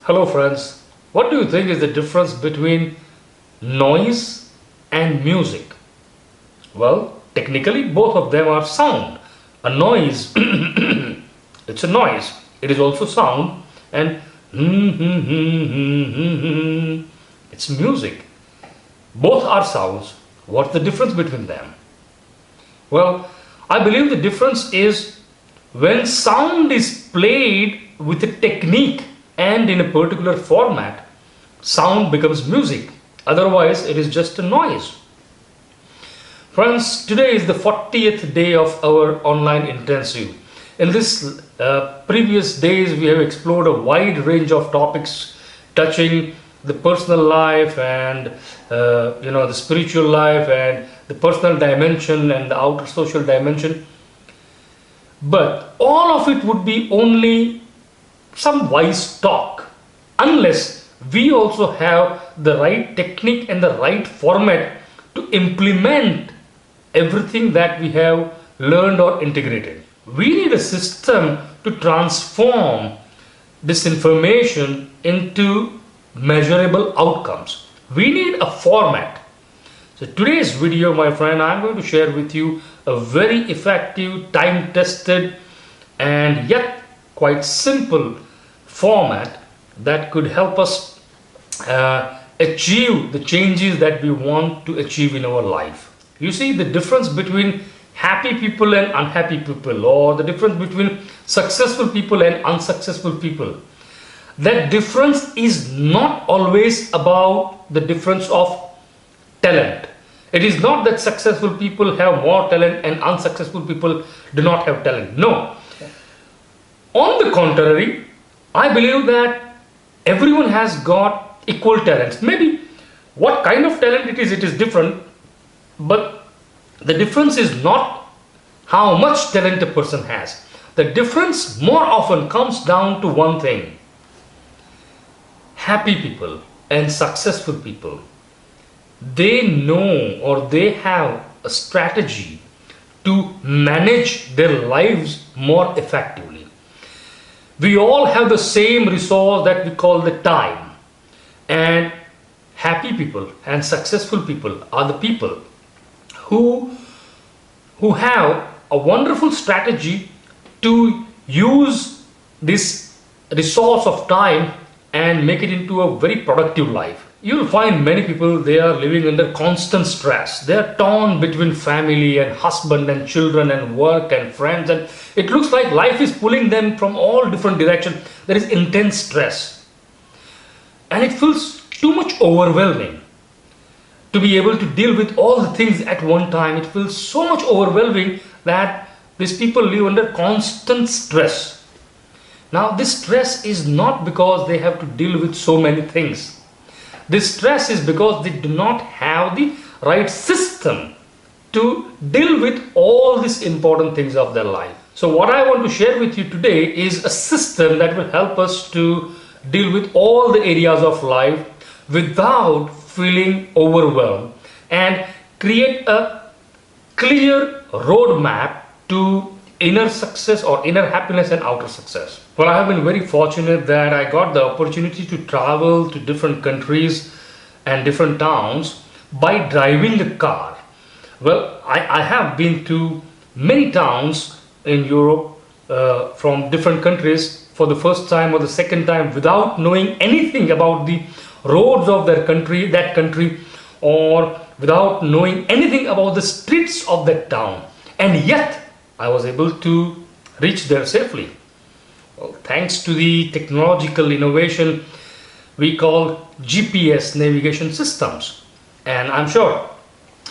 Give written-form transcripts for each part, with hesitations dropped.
Hello friends, what do you think is the difference between noise and music? Well, technically both of them are sound. A noise, it's a noise. It is also sound and it's music. Both are sounds. What's the difference between them? Well, I believe the difference is when sound is played with a technique and in a particular format, sound becomes music. Otherwise, it is just a noise. Friends, today is the 40th day of our online intensive. In this previous days, we have explored a wide range of topics touching the personal life and the spiritual life and the personal dimension and the outer social dimension. But all of it would be only some wise talk unless we also have the right technique and the right format to implement everything that we have learned or integrated. We need a system to transform this information into measurable outcomes. We need a format. So today's video, my friend, I'm going to share with you a very effective, time-tested and yet quite simple format that could help us achieve the changes that we want to achieve in our life. You see the difference between happy people and unhappy people, or the difference between successful people and unsuccessful people. That difference is not always about the difference of talent. It is not that successful people have more talent and unsuccessful people do not have talent. No. On the contrary, I believe that everyone has got equal talents. Maybe what kind of talent it is different, but the difference is not how much talent a person has. The difference more often comes down to one thing. Happy people and successful people, they know or they have a strategy to manage their lives more effectively. We all have the same resource that we call the time, and happy people and successful people are the people who have a wonderful strategy to use this resource of time and make it into a very productive life. You'll find many people, they are living under constant stress. They are torn between family and husband and children and work and friends, and it looks like life is pulling them from all different directions. There is intense stress and it feels too much overwhelming to be able to deal with all the things at one time. It feels so much overwhelming that these people live under constant stress. Now this stress is not because they have to deal with so many things. This stress is because they do not have the right system to deal with all these important things of their life. So what I want to share with you today is a system that will help us to deal with all the areas of life without feeling overwhelmed and create a clear roadmap to inner success or inner happiness and outer success. Well, I have been very fortunate that I got the opportunity to travel to different countries and different towns by driving a car. Well, I have been to many towns in Europe from different countries for the first time or the second time without knowing anything about the roads of that country, or without knowing anything about the streets of that town. And yet, I was able to reach there safely. Well, thanks to the technological innovation we call GPS navigation systems. And I'm sure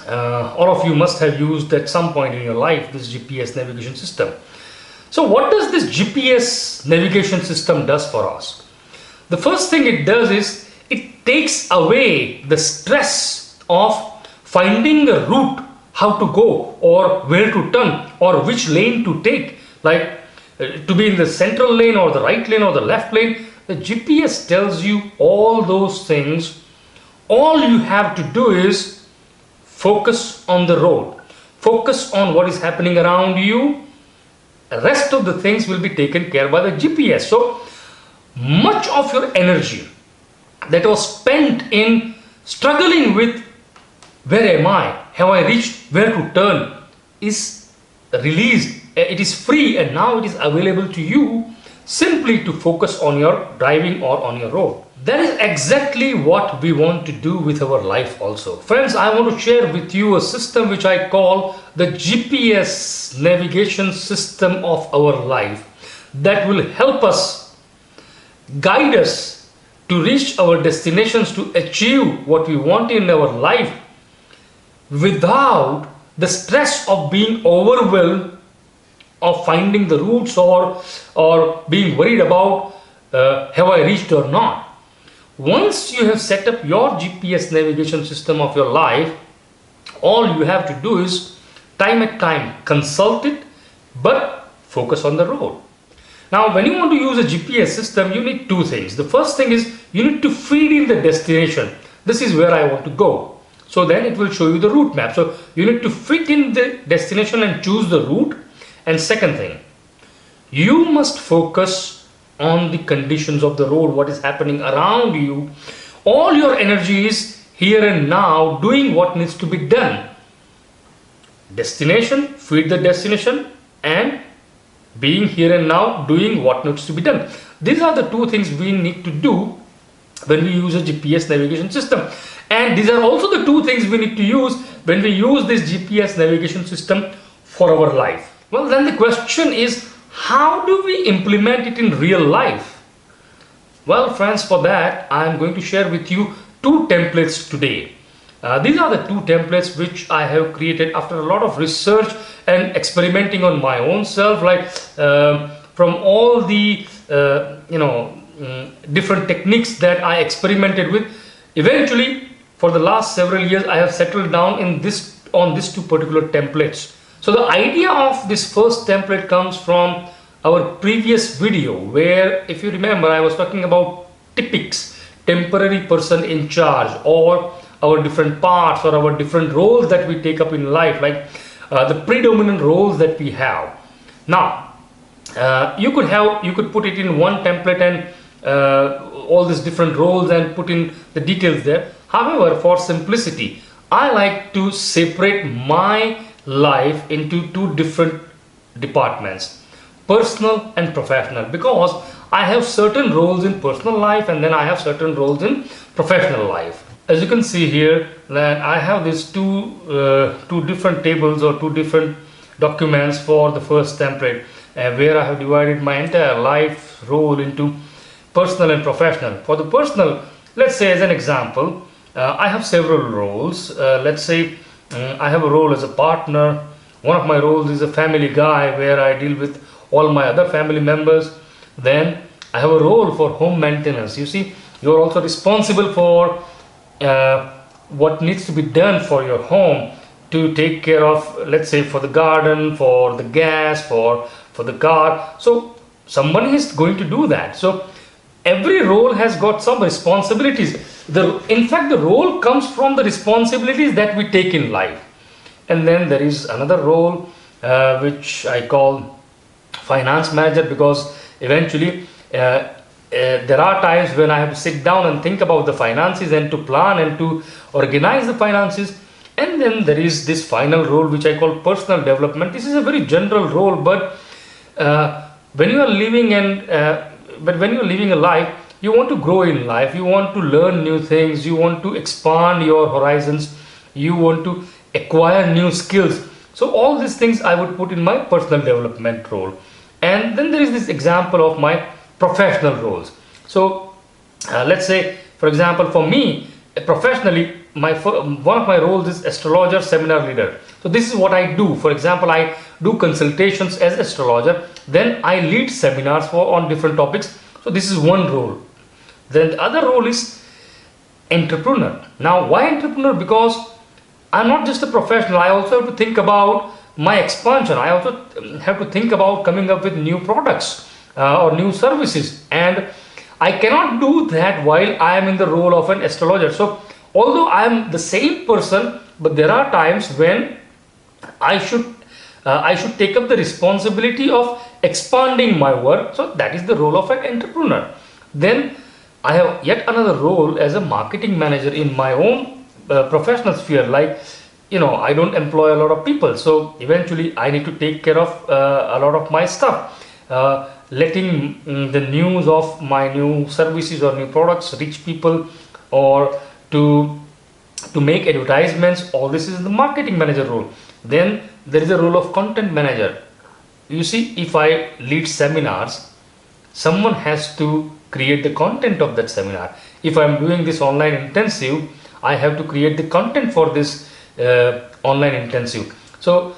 all of you must have used at some point in your life this GPS navigation system. So what does this GPS navigation system does for us? The first thing it does is it takes away the stress of finding a route, how to go or where to turn or which lane to take, like to be in the central lane or the right lane or the left lane. The GPS tells you all those things. All you have to do is focus on the road, focus on what is happening around you. The rest of the things will be taken care by the GPS. So much of your energy that was spent in struggling with where am I, have I reached where to turn, is released. It is free and now it is available to you simply to focus on your driving or on your road. That is exactly what we want to do with our life also. Friends, I want to share with you a system which I call the GPS navigation system of our life that will help us, guide us to reach our destinations, to achieve what we want in our life without the stress of being overwhelmed of finding the routes or being worried about have I reached or not. Once you have set up your GPS navigation system of your life, all you have to do is time at time consult it, but focus on the road. Now, when you want to use a GPS system, you need two things. The first thing is you need to feed in the destination. This is where I want to go. So then it will show you the route map. So you need to fit in the destination and choose the route. And second thing, you must focus on the conditions of the road, what is happening around you. All your energy is here and now doing what needs to be done. Destination, feed the destination, and being here and now doing what needs to be done. These are the two things we need to do when we use a GPS navigation system. And these are also the two things we need to use when we use this GPS navigation system for our life. Well, then the question is, how do we implement it in real life? Well, friends, for that I am going to share with you two templates today. These are the two templates which I have created after a lot of research and experimenting on my own self, like from all the different techniques that I experimented with. Eventually, for the last several years, I have settled down on these two particular templates. So the idea of this first template comes from our previous video, where, if you remember, I was talking about typics, temporary person in charge, or our different parts or our different roles that we take up in life, like the predominant roles that we have. Now, you could put it in one template and all these different roles and put in the details there. However, for simplicity, I like to separate my life into two different departments, personal and professional, because I have certain roles in personal life and then I have certain roles in professional life. As you can see here, that I have these two different tables or two different documents for the first template, where I have divided my entire life role into personal and professional. For the personal, let's say as an example, I have several roles. Let's say I have a role as a partner. One of my roles is a family guy, where I deal with all my other family members. Then I have a role for home maintenance. You see, you're also responsible for what needs to be done for your home, to take care of, let's say, for the garden, for the gas, for the car. So someone is going to do that. So every role has got some responsibilities. In fact, the role comes from the responsibilities that we take in life. And then there is another role which I call finance manager, because eventually there are times when I have to sit down and think about the finances and to plan and to organize the finances. And then there is this final role which I call personal development. This is a very general role, but when you are living a life, you want to grow in life, you want to learn new things, you want to expand your horizons, you want to acquire new skills. So all these things I would put in my personal development role. And then there is this example of my professional roles. So let's say, for example, for me professionally, one of my roles is astrologer, seminar leader. So this is what I do. For example, I do consultations as astrologer, then I lead seminars on different topics. So this is one role. Then the other role is entrepreneur. Now, why entrepreneur? Because I'm not just a professional, I also have to think about my expansion. I also have to think about coming up with new products or new services, and I cannot do that while I am in the role of an astrologer. So although I am the same person, but there are times when I should take up the responsibility of expanding my work. So that is the role of an entrepreneur. Then I have yet another role as a marketing manager in my own professional sphere. Like, I don't employ a lot of people, so eventually I need to take care of a lot of my stuff, letting the news of my new services or new products reach people, or to make advertisements. All this is the marketing manager role. Then there is a role of content manager. You see, if I lead seminars, someone has to create the content of that seminar. If I'm doing this online intensive, I have to create the content for this online intensive. So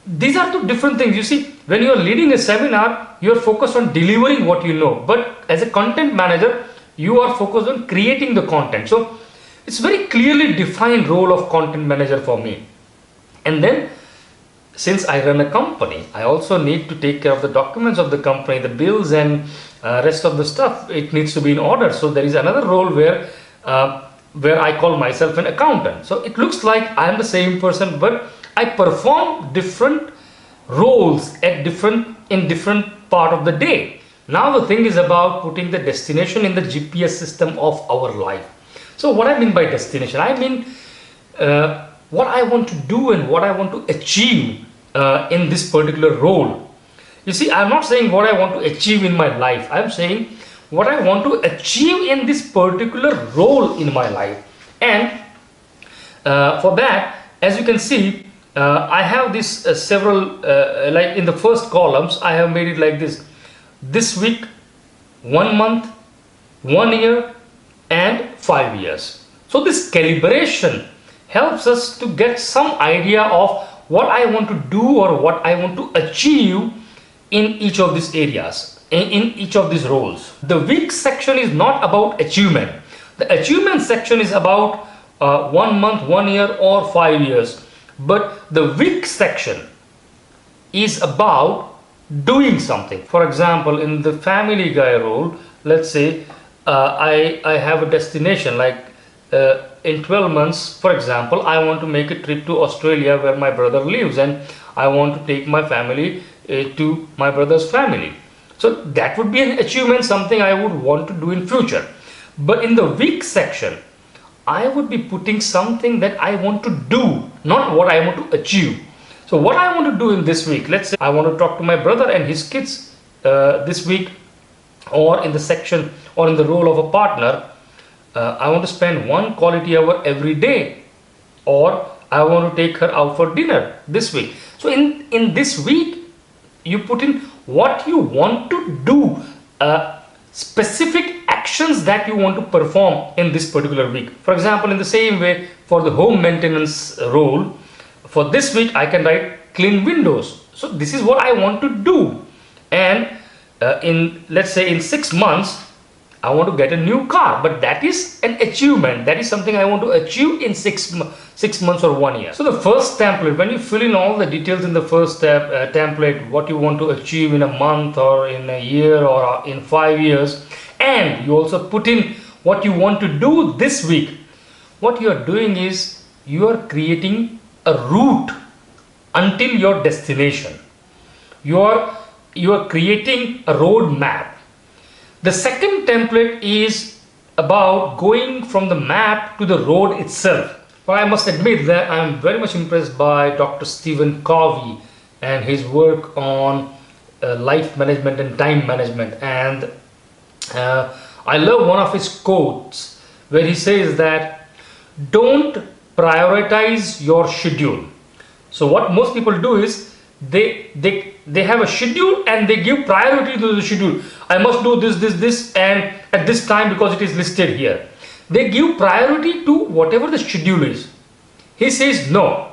these are two different things. You see, when you are leading a seminar, you are focused on delivering what you know, but as a content manager, you are focused on creating the content. So it's very clearly defined role of content manager for me. And then, since I run a company, I also need to take care of the documents of the company, the bills and rest of the stuff. It needs to be in order. So there is another role where I call myself an accountant. So it looks like I am the same person, but I perform different roles in different part of the day. Now the thing is about putting the destination in the GPS system of our life. So what I mean by destination, I mean what I want to do and what I want to achieve in this particular role. You see, I'm not saying what I want to achieve in my life. I'm saying what I want to achieve in this particular role in my life. And for that, as you can see, I have this several, like in the first columns, I have made it like this: this week, 1 month, 1 year, and 5 years. So this calibration helps us to get some idea of what I want to do or what I want to achieve in each of these areas, in each of these roles. The week section is not about achievement. The achievement section is about 1 month, 1 year, or 5 years. But the week section is about doing something. For example, in the family guy role, let's say I have a destination, like in 12 months, for example, I want to make a trip to Australia where my brother lives, and I want to take my family to my brother's family. So that would be an achievement, something I would want to do in future. But in the week section, I would be putting something that I want to do, not what I want to achieve. So what I want to do in this week, let's say I want to talk to my brother and his kids this week, or in the section or in the role of a partner, I want to spend 1 quality hour every day, or I want to take her out for dinner this week. So in this week, you put in what you want to do, specific actions that you want to perform in this particular week. For example, in the same way, for the home maintenance role, for this week I can write clean windows. So this is what I want to do. And in, let's say, in 6 months I want to get a new car, but that is an achievement. That is something I want to achieve in 6 months or 1 year. So the first template, when you fill in all the details in the first template, what you want to achieve in a month or in a year or in 5 years, and you also put in what you want to do this week, what you are doing is you are creating a route until your destination. You are creating a road map. The second template is about going from the map to the road itself. But I must admit that I am very much impressed by Dr. Stephen Covey and his work on life management and time management. And I love one of his quotes where he says that don't prioritize your schedule. So what most people do is they have a schedule and they give priority to the schedule. I must do this and at this time because it is listed here. They give priority to whatever the schedule is. He says no.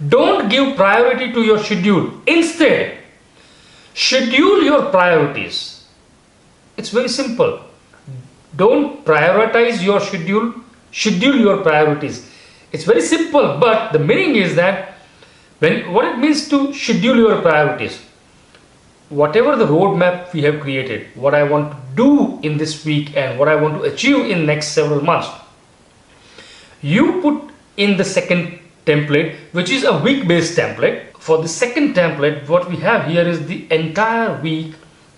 Don't give priority to your schedule. Instead, schedule your priorities. It's very simple. Don't prioritize your schedule. Schedule your priorities. It's very simple, but the meaning is that what it means to schedule your priorities, whatever the roadmap we have created, what I want to do in this week and what I want to achieve in next several months, you put in the second template, which is a week-based template. For the second template, what we have here is the entire week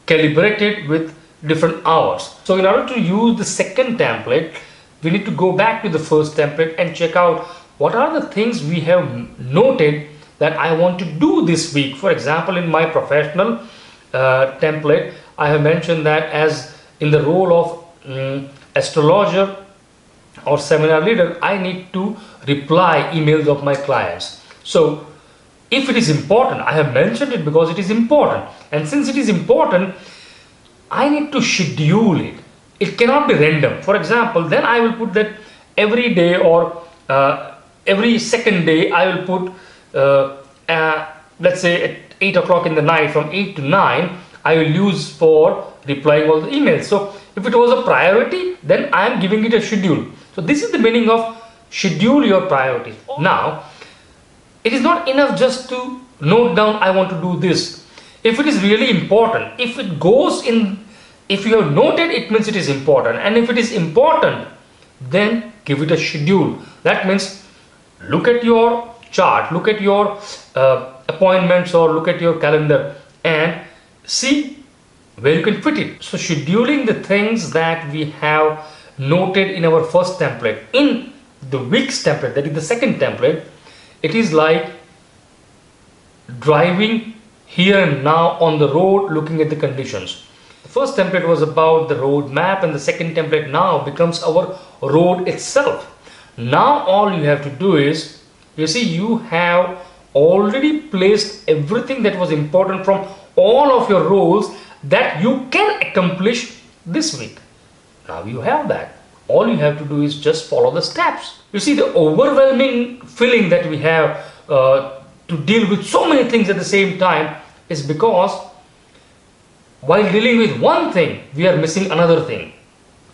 calibrated with different hours. So in order to use the second template, we need to go back to the first template and check out what are the things we have noted that I want to do this week. For example, in my professional template, I have mentioned that as in the role of astrologer or seminar leader, I need to reply emails of my clients. So if it is important, I have mentioned it because it is important, and since it is important, I need to schedule it. It cannot be random. For example, then I will put that every day or every second day I will put let's say at 8 o'clock in the night, from 8 to 9 I will use for replying all the emails. So if it was a priority, then I am giving it a schedule. So this is the meaning of schedule your priorities. Now it is not enough just to note down I want to do this. If it is really important, if it goes in, if you have noted, it means it is important, and if it is important, then give it a schedule. That means look at your chart, look at your appointments, or look at your calendar and see where you can fit it. So scheduling the things that we have noted in our first template, in the week's template, that is the second template, it is like driving here and now on the road, looking at the conditions. The first template was about the road map, and the second template now becomes our road itself. Now all you have to do is, you see, you have already placed everything that was important from all of your roles that you can accomplish this week. Now you have that. All you have to do is just follow the steps. You see, the overwhelming feeling that we have to deal with so many things at the same time is because while dealing with one thing, we are missing another thing.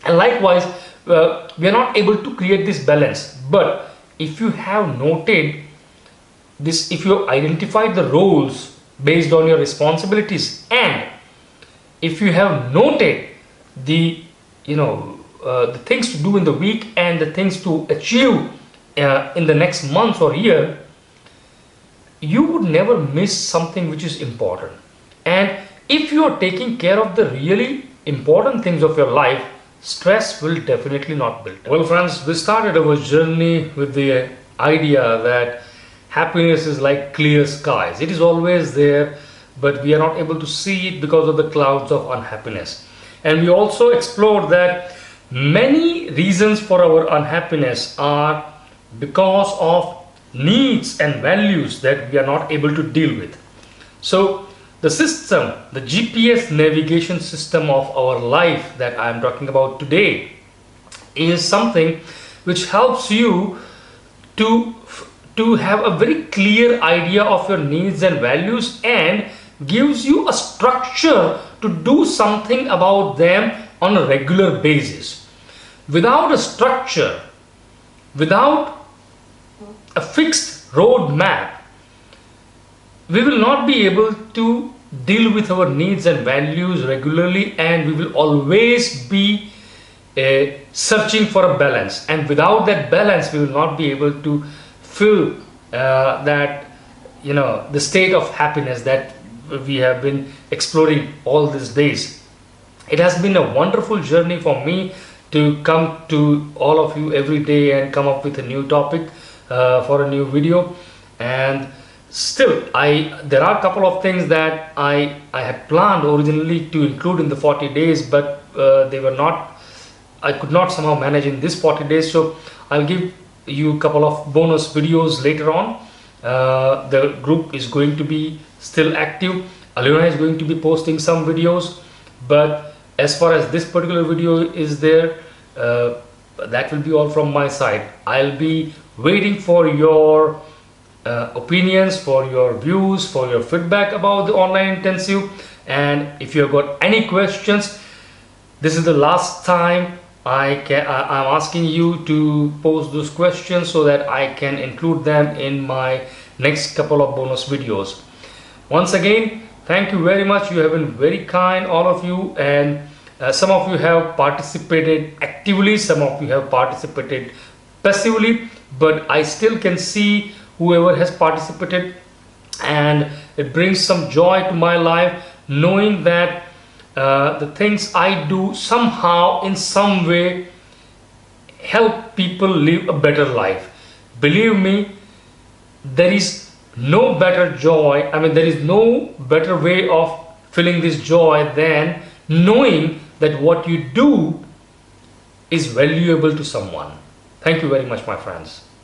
And likewise, we are not able to create this balance. But if you have noted this, if you have identified the roles based on your responsibilities, and if you have noted the the things to do in the week and the things to achieve in the next month or year, you would never miss something which is important. And if you are taking care of the really important things of your life, stress will definitely not build up. Well friends, we started our journey with the idea that happiness is like clear skies. It is always there, but we are not able to see it because of the clouds of unhappiness. And we also explored that many reasons for our unhappiness are because of needs and values that we are not able to deal with. So the system, the GPS navigation system of our life that I am talking about today, is something which helps you to have a very clear idea of your needs and values, and gives you a structure to do something about them on a regular basis. Without a structure, without a fixed road map, we will not be able to deal with our needs and values regularly, and we will always be searching for a balance. And without that balance, we will not be able to feel that the state of happiness that we have been exploring all these days. It has been a wonderful journey for me to come to all of you every day and come up with a new topic for a new video. And still, there are a couple of things that I had planned originally to include in the 40 days, but I could not somehow manage in this 40 days. So I'll give you a couple of bonus videos later on. The group is going to be still active. Aluna is going to be posting some videos, but as far as this particular video is there, that will be all from my side. I'll be waiting for your opinions, for your views, for your feedback about the online intensive. And if you have got any questions, this is the last time I'm asking you to post those questions so that I can include them in my next couple of bonus videos. Once again, thank you very much. You have been very kind, all of you, and some of you have participated actively, some of you have participated passively, but I still can see whoever has participated, and it brings some joy to my life knowing that the things I do somehow in some way help people live a better life. Believe me, there is no better joy, I mean, there is no better way of feeling this joy than knowing that what you do is valuable to someone. Thank you very much, my friends.